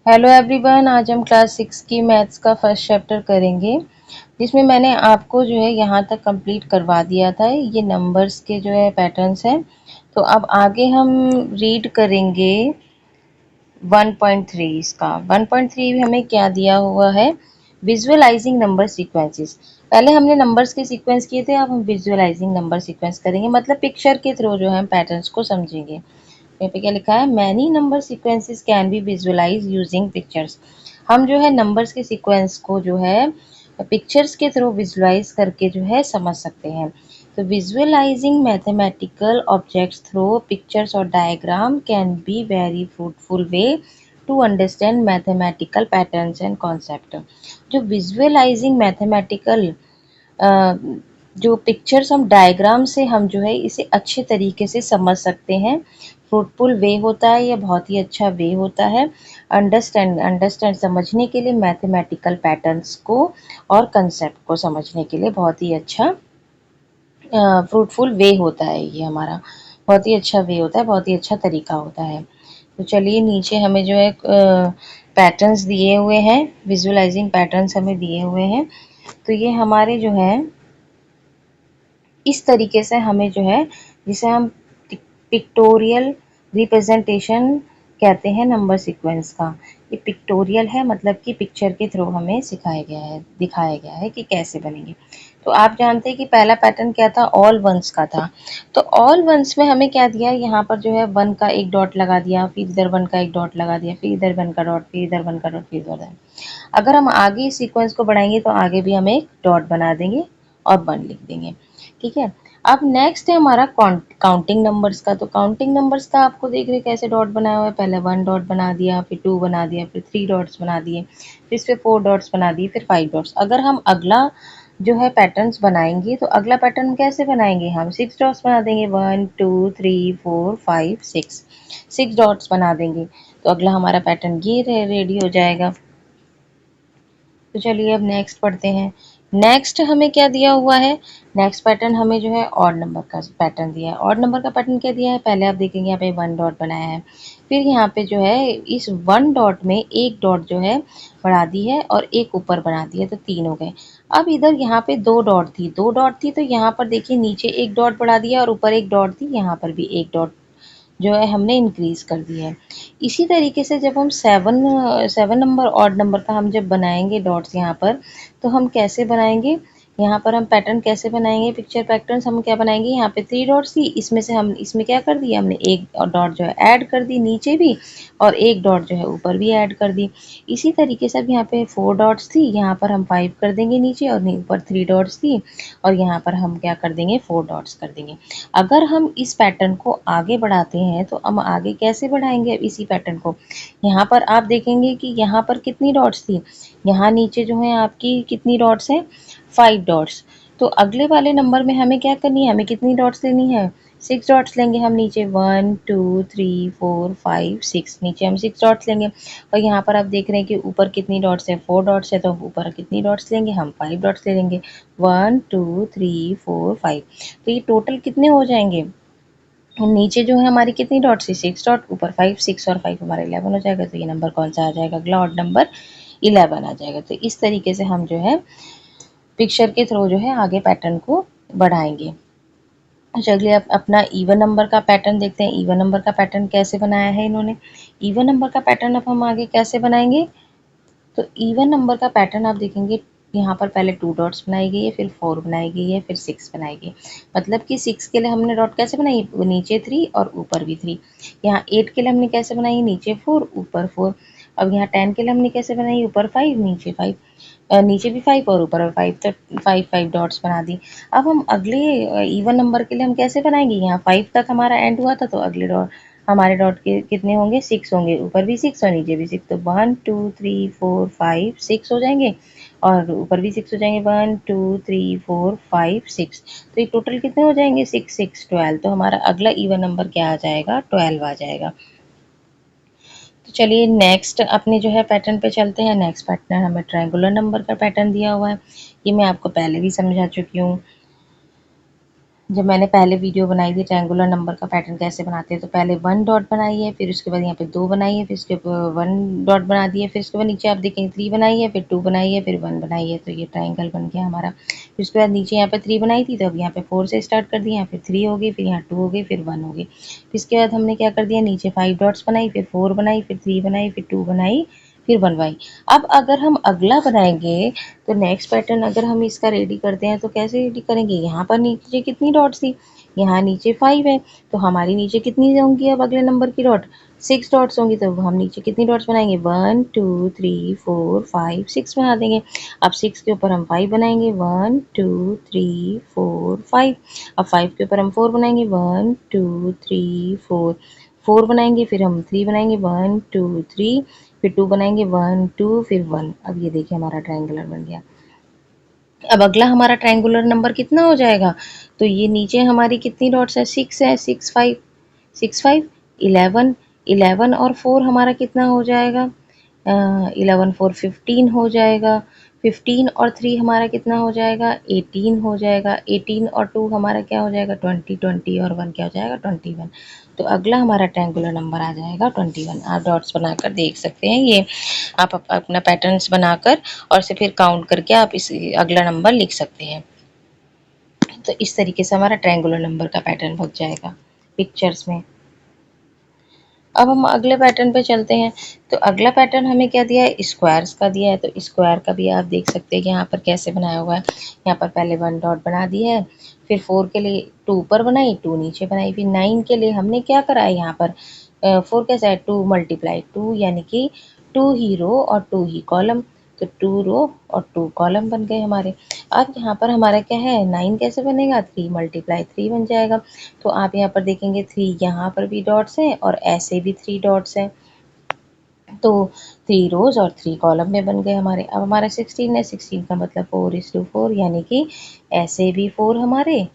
Hello everyone, आज हम class 6 की मैथ्स का फर्स्ट चैप्टर करेंगे, जिसमें मैंने आपको जो है यहाँ तक कंप्लीट करवा दिया था। ये नंबर्स के जो है पैटर्न्स हैं। तो अब आगे हम रीड करेंगे 1.3 इसका। 1.3 हमें क्या दिया हुआ है? Visualising number sequences. पहले हमने नंबर्स के सीक्वेंस किए थे, अब हम विजुअलाइजिंग नंबर सीक्वेंस करेंगे, मतलब पिक्चर के थ्रू जो है हम पैटर्न्स को समझेंगे। यहाँ पे क्या लिखा है? Many number sequences can be visualise using pictures. हम जो है नंबर्स के सीक्वेंस को जो है पिक्चर्स के थ्रू विजुअलाइज करके जो है समझ सकते हैं। तो visualising mathematical objects through pictures और diagram can be very fruitful way to understand mathematical patterns and concept. जो विजुअलाइजिंग मैथमेटिकल जो पिक्चर्स हम डायग्राम से हम जो है इसे अच्छे तरीके से समझ सकते हैं। फ्रूटफुल वे होता है, यह बहुत ही अच्छा वे होता है अंडरस्टैंड समझने के लिए, मैथमेटिकल पैटर्न्स को और कंसेप्ट को समझने के लिए बहुत ही अच्छा फ्रूटफुल वे होता है। ये हमारा बहुत ही अच्छा वे होता है, बहुत ही अच्छा तरीका होता है। तो चलिए, नीचे हमें जो है पैटर्न्स दिए हुए हैं, विजुअलाइजिंग पैटर्न्स हमें दिए हुए हैं। तो ये हमारे जो है इस तरीके से हमें जो है, जिसे हम पिक्टोरियल रिप्रेजेंटेशन कहते हैं नंबर सीक्वेंस का। ये पिक्टोरियल है, मतलब कि पिक्चर के थ्रू हमें सिखाया गया है, दिखाया गया है कि कैसे बनेंगे। तो आप जानते हैं कि पहला पैटर्न क्या था? ऑल वंस का था। तो ऑल वंस में हमें क्या दिया? यहाँ पर जो है वन का एक डॉट लगा दिया, फिर इधर वन का एक डॉट लगा दिया, फिर इधर वन का डॉट, फिर इधर वन का डॉट, फिर इधर। अगर हम आगे इस सीक्वेंस को बढ़ाएंगे तो आगे भी हम एक डॉट बना देंगे और वन लिख देंगे। ठीक है। अब नेक्स्ट है हमारा काउंटिंग नंबर्स का। तो काउंटिंग नंबर्स का आपको देख रहे कैसे डॉट बनाया हुआ है। पहले वन डॉट बना दिया, फिर टू बना दिया, फिर थ्री डॉट्स बना दिए, फिर इस पे फोर डॉट्स बना दिए, फिर फाइव डॉट्स। अगर हम अगला जो है पैटर्न्स बनाएंगे तो अगला पैटर्न कैसे बनाएंगे? हम सिक्स डॉट्स बना देंगे, one two three four five six, six dots बना देंगे। तो अगला हमारा पैटर्न ये रेडी हो जाएगा। तो चलिए अब नेक्स्ट पढ़ते हैं। नेक्स्ट हमें क्या दिया हुआ है? नेक्स्ट पैटर्न हमें जो है ऑड नंबर का पैटर्न दिया है। ऑड नंबर का पैटर्न क्या दिया है? पहले आप देखेंगे यहाँ पे वन डॉट बनाया है, फिर यहाँ पे जो है इस वन डॉट में एक डॉट जो है बढ़ा दी है और एक ऊपर बना दिया, तो तीन हो गए। अब इधर यहाँ पे दो डॉट थी, तो यहाँ पर देखिए नीचे एक डॉट बढ़ा दिया और ऊपर एक डॉट थी, यहाँ पर भी एक डॉट जो है हमने इंक्रीज कर दी है। इसी तरीके से जब हम सेवन नंबर ऑड नंबर का हम जब बनाएंगे डॉट्स यहाँ पर, तो हम कैसे बनाएंगे? यहाँ पर हम पैटर्न कैसे बनाएंगे? पिक्चर पैटर्न्स हम क्या बनाएंगे? यहाँ पे थ्री डॉट्स थी, इसमें से हम इसमें क्या कर दिया? हमने एक डॉट जो है ऐड कर दी नीचे भी, और एक डॉट जो है ऊपर भी ऐड कर दी। इसी तरीके से अब यहाँ पे फोर डॉट्स थी, यहाँ पर हम फाइव कर देंगे नीचे, और ऊपर थ्री डॉट्स थी और यहाँ पर हम क्या कर देंगे? फोर डॉट्स कर देंगे। अगर हम इस पैटर्न को आगे बढ़ाते हैं तो हम आगे कैसे बढ़ाएंगे इसी पैटर्न को? यहाँ पर आप देखेंगे कि यहाँ पर कितनी डॉट्स थी, यहाँ नीचे जो है आपकी कितनी डॉट्स हैं? Five dots. तो अगले वाले नंबर में हमें क्या करनी है? हमें कितनी डॉट्स लेनी है? सिक्स डॉट्स लेंगे हम नीचे, one two three four five six, नीचे हम सिक्स डॉट्स लेंगे। और यहाँ पर आप देख रहे हैं कि ऊपर कितनी डॉट्स है? फोर डॉट्स है, तो ऊपर कितनी डॉट्स लेंगे? हम फाइव डॉट्स ले लेंगे, one two three four five. तो ये टोटल कितने हो जाएंगे? नीचे जो है हमारी कितनी डॉट्स है? सिक्स डॉट, ऊपर फाइव, सिक्स और फाइव हमारा 11 हो जाएगा। तो ये नंबर कौन सा आ जाएगा? अगला ऑड नंबर 11 आ जाएगा। तो इस तरीके से हम जो है पिक्चर के थ्रू जो है आगे पैटर्न को बढ़ाएंगे। चलिए अब अपना इवन नंबर का पैटर्न देखते हैं। इवन नंबर का पैटर्न कैसे बनाया है इन्होंने? इवन नंबर का पैटर्न अब हम आगे कैसे बनाएंगे? तो इवन नंबर का पैटर्न आप देखेंगे, यहाँ पर पहले टू डॉट्स बनाई गई है, फिर फोर बनाई गई है, फिर सिक्स बनाई गई। मतलब कि सिक्स के लिए हमने डॉट कैसे बनाई? नीचे थ्री और ऊपर भी थ्री। यहाँ एट के लिए हमने कैसे बनाई? नीचे फोर ऊपर फोर। अब यहाँ टेन के लिए हमने कैसे बनाई? ऊपर फाइव नीचे फाइव, नीचे भी फाइव और ऊपर फाइव, तक फाइव फाइव डॉट्स बना दी। अब हम अगले इवन नंबर के लिए हम कैसे बनाएंगे? यहाँ फाइव तक हमारा एंड हुआ था, तो अगले डॉट हमारे डॉट के कितने होंगे? सिक्स होंगे, ऊपर भी सिक्स और नीचे भी सिक्स। तो one two three four five six हो जाएंगे, और ऊपर भी सिक्स हो जाएंगे, one two three four five six. तो ये टोटल कितने हो जाएंगे? Six six twelve. तो हमारा अगला इवन नंबर क्या आ जाएगा? ट्वेल्व आ जाएगा। तो चलिए नेक्स्ट अपने जो है पैटर्न पे चलते हैं। नेक्स्ट पैटर्न हमें ट्रायंगुलर नंबर का पैटर्न दिया हुआ है, ये मैं आपको पहले भी समझा चुकी हूँ। जब मैंने पहले वीडियो बनाई थी ट्रायंगुलर नंबर का पैटर्न कैसे बनाते हैं, तो पहले 1 डॉट बनाई है, फिर उसके बाद यहाँ पे 2 बनाई है, फिर उसके ऊपर 1 डॉट बना दिया, फिर उसके बाद नीचे आप देखेंगे 3 बनाई है, फिर 2 बनाई है, फिर 1 बनाई है, तो ये ट्रायंगल बन गया हमारा। फिर उसके बाद नीचे यहाँ पे 3 बनाई थी, तो अब यहाँ पे 4 से स्टार्ट कर दिया, फिर 3 हो गई, फिर यहाँ 2 हो गई, फिर 1 हो गई। फिर इसके बाद हमने क्या कर दिया, नीचे 5 डॉट्स बनाई, फिर 4 बनाई, फिर 3 बनाई, फिर 2 बनाई, फिर 1 बनाई। अब अगर हम अगला बनाएंगे, तो नेक्स्ट पैटर्न अगर हम इसका रेडी करते हैं तो कैसे रेडी करेंगे, यहाँ पर नीचे कितनी डॉट्स थी, यहाँ नीचे 5 है, तो हमारी नीचे कितनी होंगी अब अगले नंबर की डॉट, 6 डॉट्स होंगी, तो हम नीचे कितनी डॉट्स बनाएंगे, 1 2 3 4 5 6 बना देंगे। अब 6 के ऊपर हम 5 बनाएंगे, 1 2 3 4 5। अब 5 के ऊपर हम 4 बनाएंगे, 1 2 3 4 4 बनाएंगे, फिर हम 3 बनाएंगे, 1 2 3, फिर 2 बनाएंगे, 1 2, फिर 1। अब ये देखिए हमारा ट्रायंगुलर बन गया। अब अगला हमारा ट्रायंगुलर नंबर कितना हो जाएगा, तो ये नीचे हमारी कितनी डॉट्स है, 6 है, 6 5 6 5 11, 11 और 4 हमारा कितना हो जाएगा, 11 4 15 हो जाएगा, 15 और 3 हमारा कितना हो जाएगा, 18 हो जाएगा, 18 और 2 हमारा क्या हो जाएगा, 20, 20 और 1 क्या हो जाएगा, 21। तो अगला हमारा ट्रायंगुलर नंबर आ जाएगा 21। आप डॉट्स बनाकर देख सकते हैं, ये आप अपना पैटर्न्स बनाकर और से फिर काउंट करके आप इस अगला नंबर लिख सकते हैं। तो इस तरीके से हमारा ट्रायंगुलर नंबर का पैटर्न बन जाएगा पिक्चर्स में। अब हम अगले पैटर्न पे चलते हैं। तो अगला पैटर्न हमें क्या दिया है, स्क्वायर्स का दिया है। तो स्क्वायर का भी आप देख सकते हैं कि यहाँ पर कैसे बनाया हुआ है। यहाँ पर पहले 1 डॉट बना दिया है, फिर 4 के लिए 2 ऊपर बनाई, 2 नीचे बनाई, फिर 9 के लिए हमने क्या करा है, यहाँ पर 4 कैसा है, 2 मल्टीप्लाई 2, यानी कि 2 ही रो और 2 ही कॉलम, तो 2 रो और 2 कॉलम बन गए हमारे। अब यहाँ पर हमारा क्या है, 9 कैसे बनेगा, 3 मल्टीप्लाई 3 बन जाएगा। तो आप यहाँ पर देखेंगे 3 यहाँ पर भी डॉट्स हैं और ऐसे भी 3 डॉट्स हैं, तो 3 रोज और 3 कॉलम में बन गए हमारे। अब हमारा 16 है, 16 का मतलब 4:4, यानी कि ऐसे भी 4 हमारे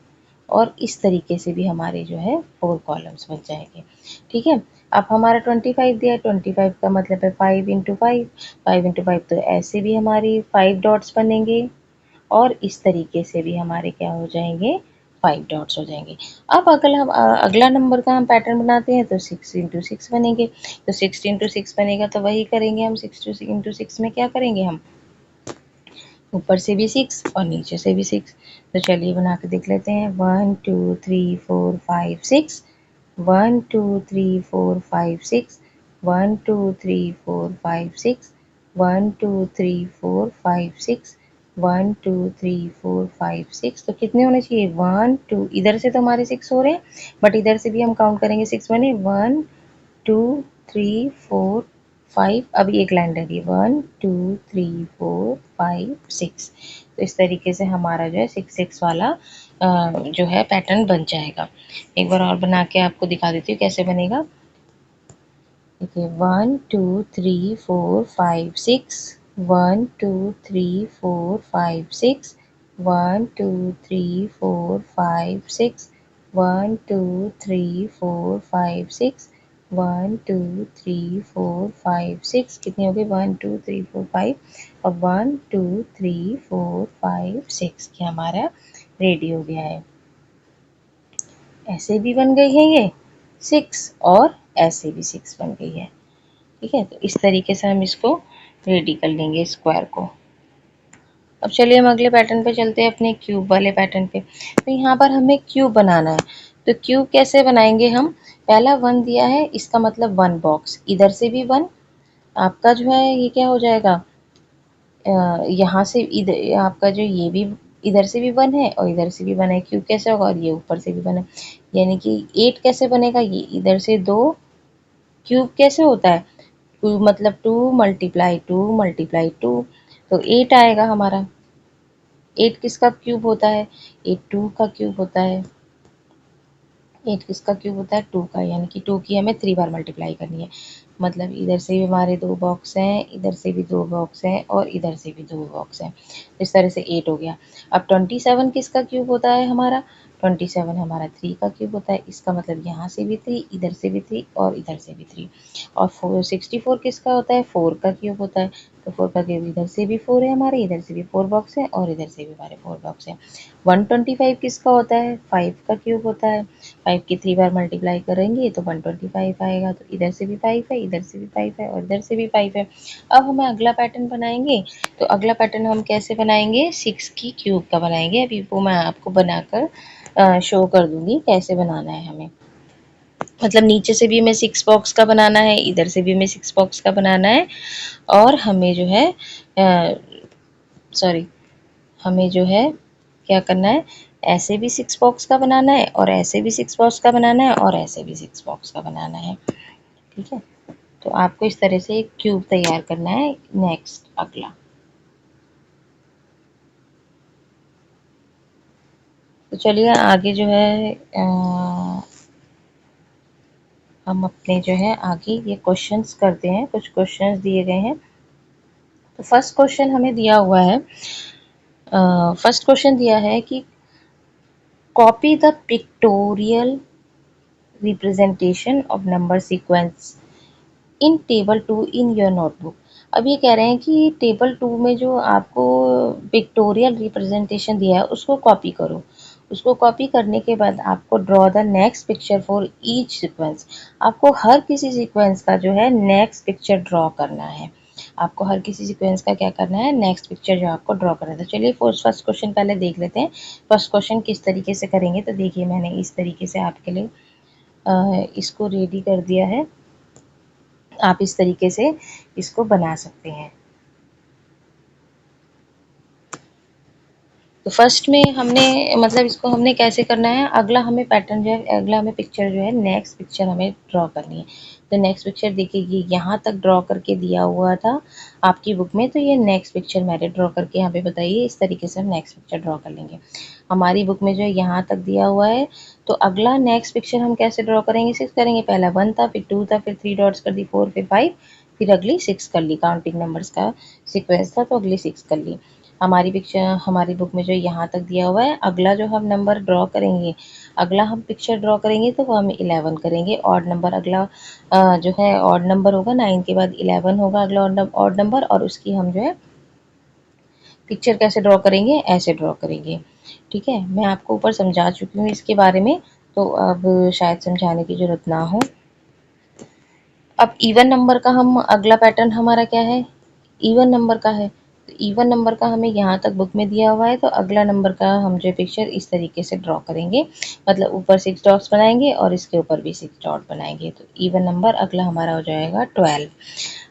और इस तरीके से भी हमारे जो है 4 कॉलम्स बन जाएंगे। ठीक है। अब हमारा 25 दिया है, 25 का मतलब है 5 इंटू 5, 5 इंटू 5, तो ऐसे भी हमारी 5 डॉट्स बनेंगे और इस तरीके से भी हमारे क्या हो जाएंगे, 5 डॉट्स हो जाएंगे। अब अगला नंबर का हम पैटर्न बनाते हैं, तो 6 इंटू 6 बनेंगे। तो 6 इंटू 6 बनेगा, तो वही करेंगे हम, 6 इंटू 6 में क्या करेंगे हम, ऊपर से भी 6 और नीचे से भी 6। तो चलिए बना के देख लेते हैं, 1 2 3 4 5 6, 1 2 3 4 5 6, 1 2 3 4 5 6, 1 2 3 4 5 6, 1 2 3 4 5 6। तो कितने होने चाहिए, 1 2, इधर से तो हमारे 6 हो रहे हैं, बट इधर से भी हम काउंट करेंगे 6 बने, 1 2 3 4 5। अभी एक लाइन रह गई, 1 2 3 4 5 6। तो इस तरीके से हमारा जो है 6 वाला जो है पैटर्न बन जाएगा। एक बार और बना के आपको दिखा देती हूँ कैसे बनेगा। देखिए, 1 2 3 4 5 6, 1 2 3 4 5 6, 1 2 3 4 5 6, 1 2 3 4 5 6, 1 2 3 4 5 6। कितनी हो गई, 1 2 3 4 5 और 1 2 3 4 5 6। ये हमारा रेडी हो गया है। ऐसे भी बन गई है ये 6 और ऐसे भी 6 बन गई है। ठीक है, तो इस तरीके से हम इसको रेडी कर लेंगे स्क्वायर को। अब चलिए हम अगले पैटर्न पे चलते हैं, अपने क्यूब वाले पैटर्न पे। तो यहाँ पर हमें क्यूब बनाना है। तो क्यूब कैसे बनाएंगे हम, पहला 1 दिया है, इसका मतलब 1 बॉक्स, इधर से भी 1, आपका जो है ये क्या हो जाएगा, यहाँ से इधर आपका जो ये भी इधर से भी 1 है और इधर से भी 1 है। क्यूब कैसे होगा, और ये ऊपर से भी 1 है, यानी कि 8 कैसे बनेगा, ये इधर से 2, क्यूब कैसे होता है, 2 मतलब 2 मल्टीप्लाई 2 मल्टीप्लाई 2, तो 8 आएगा हमारा। 8 किसका क्यूब होता है, 8 2 का क्यूब होता है। 8 किसका क्यूब होता है, 2 का, यानी कि 2 की हमें 3 बार मल्टीप्लाई करनी है। मतलब इधर से भी हमारे 2 बॉक्स हैं, इधर से भी 2 बॉक्स हैं और इधर से भी 2 बॉक्स हैं। इस तरह से 8 हो गया। अब 27 किसका क्यूब होता है हमारा, 27 हमारा 3 का क्यूब होता है। इसका मतलब यहाँ से भी 3, इधर से भी 3 और इधर से भी 3। और 64 किसका होता है, 4 का क्यूब होता है। तो 4 का क्यूब इधर से भी 4 है हमारे, इधर से भी 4 बॉक्स है और इधर से भी हमारे 4 बॉक्स है। 125 किसका होता है? 5 का क्यूब होता है। 5 की 3 बार मल्टीप्लाई करेंगे तो 125 आएगा। तो इधर से भी 5 है, इधर से भी 5 है और इधर से भी 5 है। अब हमें अगला पैटर्न बनाएंगे। तो अगला पैटर्न हम कैसे बनाएंगे? 6 की क्यूब का बनाएंगे। अभी वो मैं आपको बनाकर शो कर दूंगी कैसे बनाना है हमें। मतलब नीचे से भी हमें 6 बॉक्स का बनाना है, इधर से भी हमें 6 बॉक्स का बनाना है और हमें जो है सॉरी हमें जो है क्या करना है, ऐसे भी 6 बॉक्स का बनाना है और ऐसे भी 6 बॉक्स का बनाना है और ऐसे भी 6 बॉक्स का बनाना है। ठीक है, तो आपको इस तरह से एक क्यूब तैयार करना है। नेक्स्ट अगला, तो चलिए आगे जो है हम अपने जो है आगे ये क्वेश्चंस करते हैं। कुछ क्वेश्चंस दिए गए हैं। तो फर्स्ट क्वेश्चन हमें दिया हुआ है, फर्स्ट क्वेश्चन दिया है कि copy the pictorial representation of number sequence in table 2 in your notebook. अब ये कह रहे हैं कि टेबल 2 में जो आपको पिक्टोरियल रिप्रेजेंटेशन दिया है उसको कॉपी करो। उसको कॉपी करने के बाद आपको draw the next picture for each sequence. आपको हर किसी सीक्वेंस का जो है नेक्स्ट पिक्चर ड्रॉ करना है। आपको हर किसी सीक्वेंस का क्या करना है, नेक्स्ट पिक्चर जो आपको ड्रॉ करना है। तो चलिए फर्स्ट क्वेश्चन पहले देख लेते हैं। फर्स्ट क्वेश्चन किस तरीके से करेंगे, तो देखिए मैंने इस तरीके से आपके लिए इसको रेडी कर दिया है। आप इस तरीके से इसको बना सकते हैं। तो फर्स्ट में हमने मतलब इसको हमने कैसे करना है, अगला हमें पैटर्न जो है, अगला हमें पिक्चर जो है, नेक्स्ट पिक्चर हमें ड्रॉ करनी है। तो नेक्स्ट पिक्चर देखिए ये यहाँ तक ड्रॉ करके दिया हुआ था आपकी बुक में। तो ये नेक्स्ट पिक्चर मैंने ड्रॉ करके यहाँ पे बताइए, इस तरीके से हम नेक्स्ट पिक्चर ड्रॉ कर लेंगे। हमारी बुक में जो है यहाँ तक दिया हुआ है। तो अगला नेक्स्ट पिक्चर हम कैसे ड्रॉ करेंगे, 6 करेंगे। पहला 1 था, फिर 2 था, फिर 3 डॉट्स कर दी, 4, फिर 5, फिर अगली 6 कर ली। काउंटिंग नंबर्स का सीक्वेंस था तो अगली 6 कर ली। हमारी पिक्चर हमारी बुक में जो यहाँ तक दिया हुआ है। अगला जो हम नंबर ड्रॉ करेंगे, अगला हम पिक्चर ड्रॉ करेंगे तो वो हम 11 करेंगे। ऑड नंबर अगला जो है ऑड नंबर होगा। 9 के बाद 11 होगा अगला ऑड नंबर, और उसकी हम जो है पिक्चर कैसे ड्रॉ करेंगे, ऐसे ड्रॉ करेंगे। ठीक है, मैं आपको ऊपर समझा चुकी हूँ इसके बारे में, तो अब शायद समझाने की ज़रूरत ना हो। अब इवन नंबर का हम अगला पैटर्न हमारा क्या है, इवन नंबर का है। तो इवन नंबर का हमें यहाँ तक बुक में दिया हुआ है। तो अगला नंबर का हम जो पिक्चर इस तरीके से ड्रॉ करेंगे, मतलब ऊपर 6 डॉट्स बनाएंगे और इसके ऊपर भी 6 डॉट बनाएंगे। तो इवन नंबर अगला हमारा हो जाएगा 12।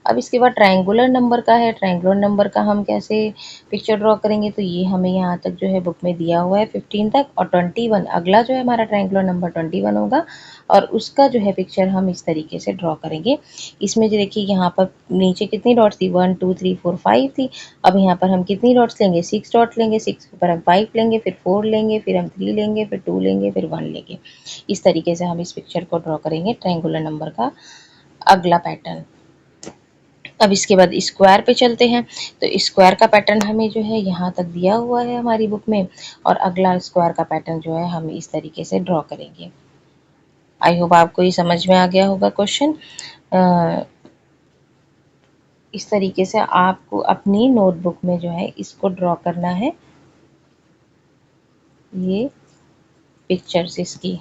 अब इसके बाद ट्रायंगुलर नंबर का है। ट्रायंगुलर नंबर का हम कैसे पिक्चर ड्रॉ करेंगे, तो ये हमें यहाँ तक जो है बुक में दिया हुआ है 15 तक। और 21 अगला जो है हमारा ट्रायंगुलर नंबर 21 होगा और उसका जो है पिक्चर हम इस तरीके से ड्रॉ करेंगे। इसमें जो देखिए यहाँ पर नीचे कितनी डॉट्स थी, 1 2 3 4 5 थी। अब यहाँ पर हम कितनी डॉट्स लेंगे, 6 डॉट लेंगे। 6 के ऊपर हम 5 लेंगे, फिर 4 लेंगे, फिर हम 3 लेंगे, फिर 2 लेंगे, फिर 1 लेंगे। इस तरीके से हम इस पिक्चर को ड्रॉ करेंगे, ट्रायंगुलर नंबर का अगला पैटर्न। अब इसके बाद स्क्वायर पे चलते हैं। तो स्क्वायर का पैटर्न हमें जो है यहाँ तक दिया हुआ है हमारी बुक में, और अगला स्क्वायर का पैटर्न जो है हम इस तरीके से ड्रॉ करेंगे। आई होप आपको ये समझ में आ गया होगा क्वेश्चन। इस तरीके से आपको अपनी नोटबुक में जो है इसको ड्रॉ करना है, ये पिक्चर्स इसकी।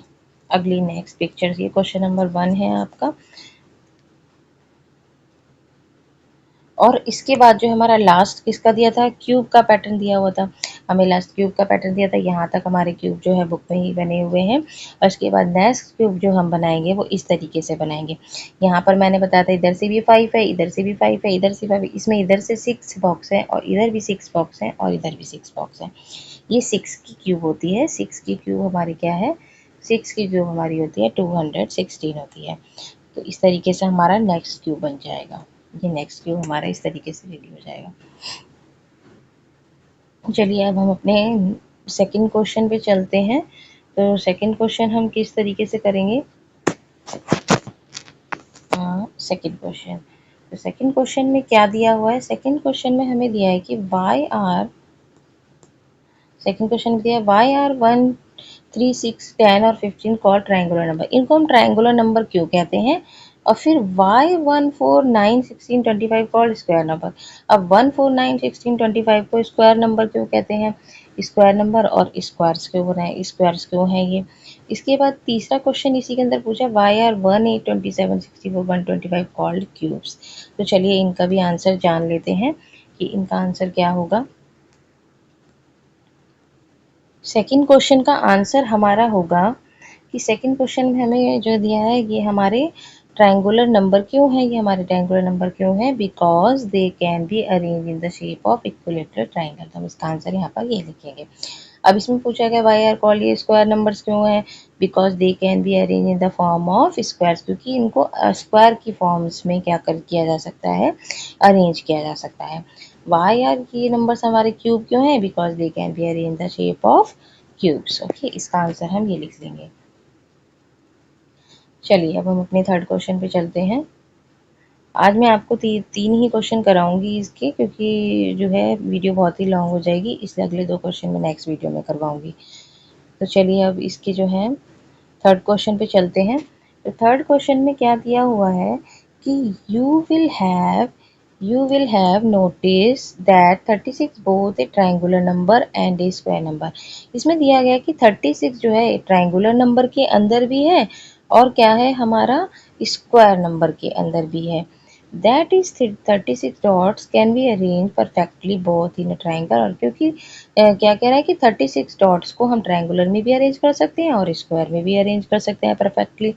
अगली नेक्स्ट पिक्चर्स, ये क्वेश्चन नंबर 1 है आपका। और इसके बाद जो हमारा लास्ट किसका दिया था, क्यूब का पैटर्न दिया हुआ था। हमें लास्ट क्यूब का पैटर्न दिया था। यहाँ तक हमारे क्यूब जो है बुक में ही बने हुए हैं। और उसके बाद नेक्स्ट क्यूब जो हम बनाएंगे वो इस तरीके से बनाएंगे। यहाँ पर मैंने बताया था इधर से भी 5 है, इधर से भी 5 है, इधर से 5 है। इसमें इधर से 6 बॉक्स है और इधर भी 6 बॉक्स है और इधर भी 6 बॉक्स है। ये 6 की क्यूब होती है। 6 की क्यूब हमारी क्या है, 6 की क्यूब हमारी होती है 216 होती है। तो इस तरीके से हमारा नेक्स्ट क्यूब बन जाएगा। ये नेक्स्ट क्यूब हमारा इस तरीके से रेडी हो जाएगा। चलिए अब हम अपने सेकंड क्वेश्चन पे चलते हैं। तो सेकंड क्वेश्चन हम किस तरीके से करेंगे, सेकंड क्वेश्चन। तो सेकंड क्वेश्चन में क्या दिया हुआ है, सेकंड क्वेश्चन में हमें दिया है कि वाई आर, सेकंड क्वेश्चन में दिया है वाई आर 1 3 6 10 और 15 कॉल ट्रायंगुलर नंबर। इनको हम ट्रायंगुलर नंबर क्यों कहते हैं, और फिर y 1 4 9 16 25 कॉल्ड स्क्वायर नंबर। अब 1 4 9 16 25 को स्क्वायर नंबर क्यों कहते हैं, स्क्वायर नंबर और स्क्वायर्स क्यों बना है, स्क्वायर्स क्यों है ये। इसके बाद तीसरा क्वेश्चन इसी के अंदर पूछा वाई आर 1 8 27 64 125 कॉल्ड क्यूब्स। तो चलिए इनका भी आंसर जान लेते हैं कि इनका आंसर क्या होगा। सेकंड क्वेश्चन का आंसर हमारा होगा कि सेकंड क्वेश्चन में हमें जो दिया है ये हमारे ट्रायंगुलर नंबर क्यों है, ये हमारे ट्रायंगुलर नंबर क्यों है, because they can be arrange in the shape of equilateral triangle. तो हम इसका आंसर यहाँ पर ये लिखेंगे। अब इसमें पूछा गया वाई आर कॉल्ड, ये स्क्वायर नंबर्स क्यों है, because they can be arrange in the form of squares, क्योंकि इनको स्क्वायर की फॉर्म्स में क्या कर किया जा सकता है, अरेंज किया जा सकता है। वाई आर ये नंबर्स हमारे क्यूब क्यों है, because they can be arrange in the shape of cubes. Okay, इसका आंसर हम ये लिख लेंगे। चलिए अब हम अपने थर्ड क्वेश्चन पे चलते हैं। आज मैं आपको तीन ही क्वेश्चन कराऊंगी इसके, क्योंकि जो है वीडियो बहुत ही लॉन्ग हो जाएगी, इसलिए अगले 2 क्वेश्चन मैं नेक्स्ट वीडियो में करवाऊंगी। तो चलिए अब इसके जो है थर्ड क्वेश्चन पे चलते हैं। तो थर्ड क्वेश्चन में क्या दिया हुआ है कि you will have notice that 36 both A triangular number and A square number. इसमें दिया गया कि 36 जो है ट्रायंगुलर नंबर के अंदर भी है और क्या है हमारा स्क्वायर नंबर के अंदर भी है। That is 36 dots can be arrange perfectly both in triangle. और क्योंकि क्या कह रहा है कि 36 डॉट्स को हम ट्रायंगुलर में भी अरेंज कर सकते हैं और स्क्वायर में भी अरेंज कर सकते हैं perfectly.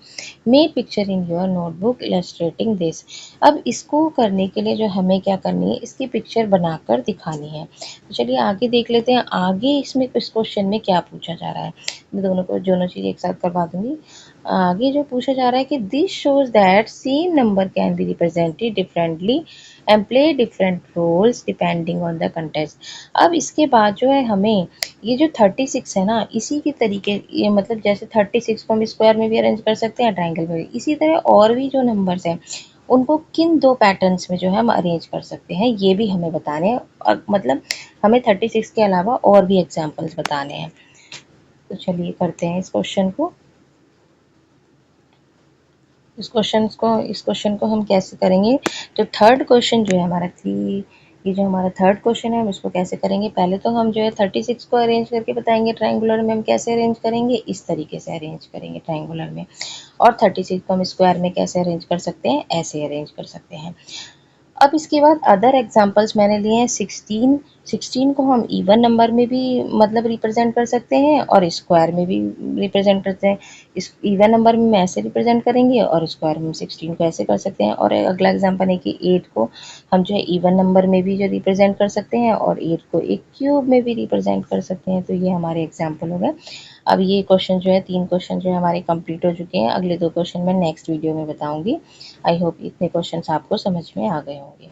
Make picture in your notebook illustrating this. अब इसको करने के लिए जो हमें क्या करनी है, इसकी पिक्चर बनाकर दिखानी है। तो चलिए आगे देख लेते हैं आगे इसमें इस क्वेश्चन में क्या पूछा जा रहा है। मैं दोनों चीज़ एक साथ करवा दूंगी। आगे जो पूछा जा रहा है कि this shows that same number can be represented differently and play different roles depending on the context. अब इसके बाद जो है हमें ये जो 36 है ना, इसी की तरीके ये मतलब जैसे 36 को हम स्क्वायर में भी अरेंज कर सकते हैं, ट्रायंगल में भी, इसी तरह और भी जो नंबर्स हैं उनको किन 2 पैटर्न्स में जो है हम अरेंज कर सकते हैं, ये भी हमें बताने हैं। और मतलब हमें 36 के अलावा और भी एग्जाम्पल्स बताने हैं। तो चलिए करते हैं इस क्वेश्चन को। इस क्वेश्चन को हम कैसे करेंगे, तो थर्ड क्वेश्चन जो है हमारा ये जो हमारा थर्ड क्वेश्चन है हम इसको कैसे करेंगे। पहले तो हम जो है 36 को अरेंज करके बताएंगे ट्रायंगुलर में हम कैसे अरेंज करेंगे, इस तरीके से अरेंज करेंगे ट्रायंगुलर में। और 36 को हम स्क्वायर में कैसे अरेंज कर सकते हैं, ऐसे अरेंज कर सकते हैं। अब इसके बाद अदर एग्जांपल्स मैंने लिए हैं। 16 को हम इवन नंबर में भी मतलब रिप्रेजेंट कर सकते हैं और स्क्वायर में भी रिप्रेजेंट करते हैं। इस इवन नंबर में ऐसे रिप्रेजेंट करेंगे और स्क्वायर में 16 को ऐसे कर सकते हैं। और अगला एग्जांपल है कि 8 को हम जो है इवन नंबर में भी जो रिप्रेजेंट कर सकते हैं और 8 को एक क्यूब में भी रिप्रेजेंट कर सकते हैं। तो ये हमारे एग्जाम्पल हो गए। अब ये क्वेश्चन जो है 3 क्वेश्चन जो है हमारे कंप्लीट हो चुके हैं। अगले 2 क्वेश्चन मैं नेक्स्ट वीडियो में बताऊंगी। आई होप इतने क्वेश्चन आपको समझ में आ गए होंगे।